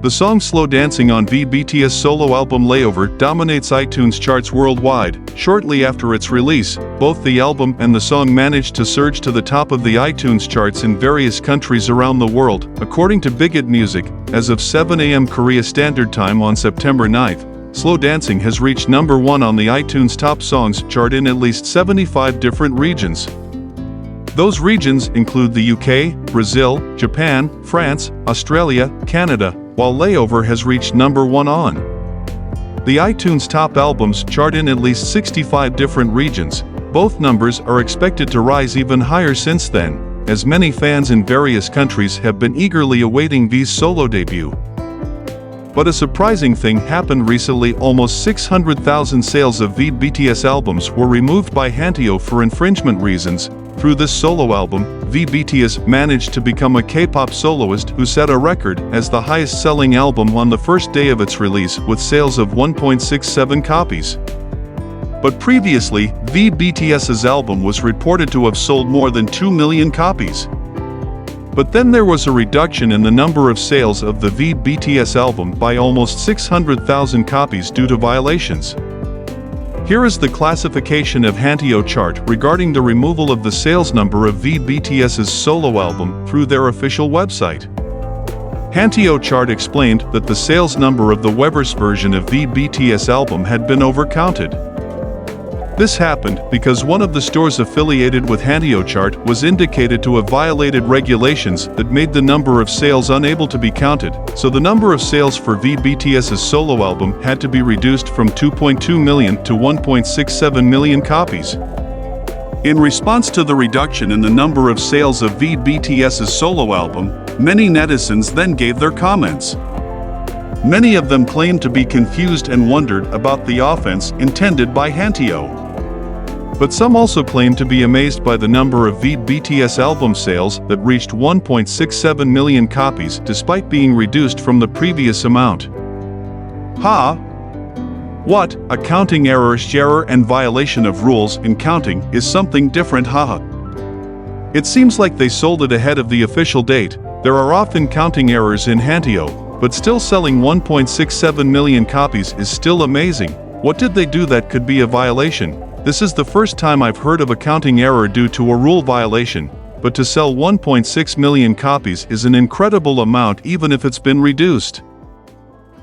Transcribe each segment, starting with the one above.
The song Slow Dancing on BTS solo album Layover dominates iTunes charts worldwide. Shortly after its release, both the album and the song managed to surge to the top of the iTunes charts in various countries around the world. According to BIGHIT Music, as of 7 a.m. Korea Standard Time on September 9th, Slow Dancing has reached number 1 on the iTunes Top Songs chart in at least 75 different regions. Those regions include the UK, Brazil, Japan, France, Australia, Canada, while Layover has reached number 1 on the iTunes Top Albums chart in at least 65 different regions. Both numbers are expected to rise even higher since then, as many fans in various countries have been eagerly awaiting V's solo debut. But a surprising thing happened recently. Almost 600,000 sales of BTS albums were removed by Hanteo for infringement reasons. Through this solo album, BTS managed to become a K-pop soloist who set a record as the highest-selling album on the first day of its release with sales of 1.67 copies. But previously, BTS's album was reported to have sold more than 2 million copies. But then there was a reduction in the number of sales of the BTS album by almost 600,000 copies due to violations. Here is the classification of Hanteo chart regarding the removal of the sales number of BTS's solo album through their official website. Hanteo chart explained that the sales number of the Weverse version of BTS album had been overcounted. This happened because one of the stores affiliated with Hanteo chart was indicated to have violated regulations that made the number of sales unable to be counted, so the number of sales for BTS's solo album had to be reduced from 2.2 million to 1.67 million copies. In response to the reduction in the number of sales of BTS's solo album, many netizens then gave their comments. Many of them claimed to be confused and wondered about the offense intended by Hanteo. But some also claimed to be amazed by the number of BTS album sales that reached 1.67 million copies despite being reduced from the previous amount. Ha! What? A counting error and violation of rules in counting is something different, haha. It seems like they sold it ahead of the official date. There are often counting errors in Hanteo, but still selling 1.67 million copies is still amazing. What did they do that could be a violation? This is the first time I've heard of a counting error due to a rule violation, but to sell 1.6 million copies is an incredible amount even if it's been reduced.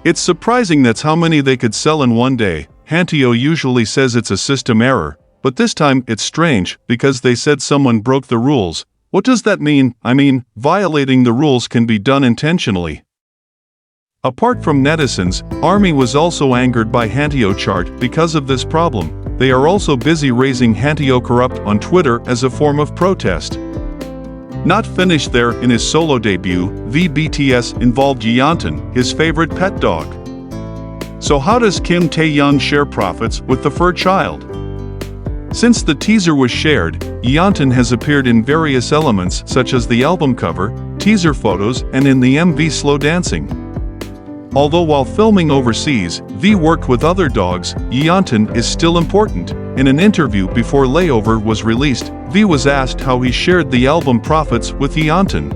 It's surprising that's how many they could sell in one day. Hanteo usually says it's a system error, but this time it's strange because they said someone broke the rules. What does that mean? I mean, violating the rules can be done intentionally. Apart from netizens, ARMY was also angered by Hanteo chart because of this problem. They are also busy raising Hanteo corrupt on Twitter as a form of protest. Not finished there, in his solo debut, BTS involved Yeontan, his favorite pet dog. So how does Kim Taehyung share profits with the fur child? Since the teaser was shared, Yeontan has appeared in various elements such as the album cover, teaser photos, and in the MV Slow Dancing. Although while filming overseas, V worked with other dogs, Yeontan is still important. In an interview before Layover was released, V was asked how he shared the album profits with Yeontan.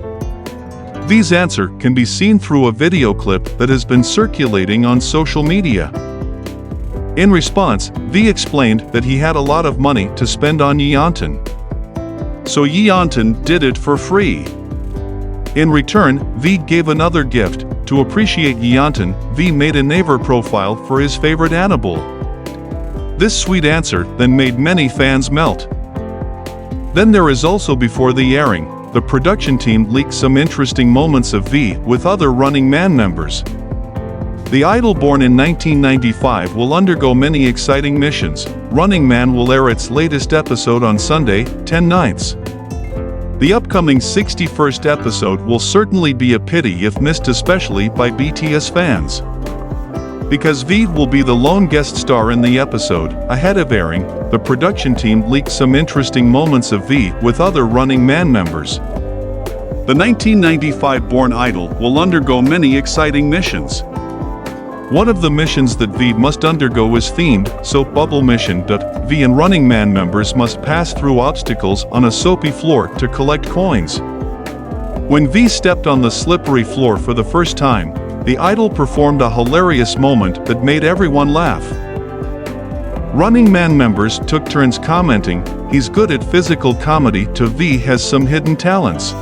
V's answer can be seen through a video clip that has been circulating on social media. In response, V explained that he had a lot of money to spend on Yeontan. So Yeontan did it for free. In return, V gave another gift. To appreciate Yeontan, V made a Naver profile for his favorite animal. This sweet answer then made many fans melt. Then there is also before the airing, the production team leaked some interesting moments of V with other Running Man members. The idol born in 1995 will undergo many exciting missions. Running Man will air its latest episode on Sunday, 10/9. The upcoming 61st episode will certainly be a pity if missed, especially by BTS fans. Because V will be the lone guest star in the episode, ahead of airing, the production team leaked some interesting moments of V with other Running Man members. The 1995-born idol will undergo many exciting missions. One of the missions that V must undergo is themed Soap Bubble Mission. V and Running Man members must pass through obstacles on a soapy floor to collect coins. When V stepped on the slippery floor for the first time, the idol performed a hilarious moment that made everyone laugh. Running Man members took turns commenting, "He's good at physical comedy," to "V has some hidden talents."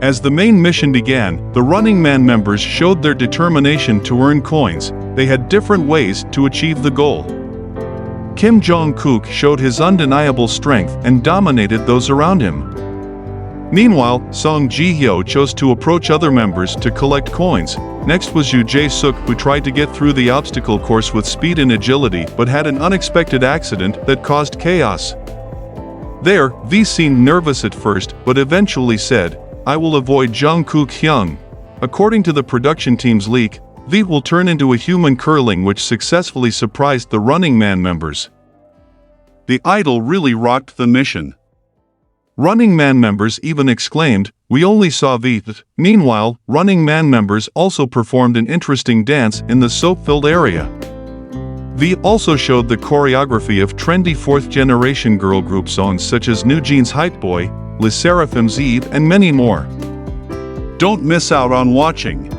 As the main mission began, the Running Man members showed their determination to earn coins. They had different ways to achieve the goal. Kim Jong-kook showed his undeniable strength and dominated those around him. Meanwhile, Song Ji-hyo chose to approach other members to collect coins. Next was Yoo Jae-suk, who tried to get through the obstacle course with speed and agility but had an unexpected accident that caused chaos. There, V seemed nervous at first but eventually said, "I will avoid TAEHYUNG." According to the production team's leak, V will turn into a human curling, which successfully surprised the Running Man members. The idol really rocked the mission. Running Man members even exclaimed, "We only saw V." Meanwhile, Running Man members also performed an interesting dance in the soap-filled area. V also showed the choreography of trendy fourth-generation girl group songs such as New Jeans Hype Boy, LE SSERAFIM's Eve, and many more. Don't miss out on watching.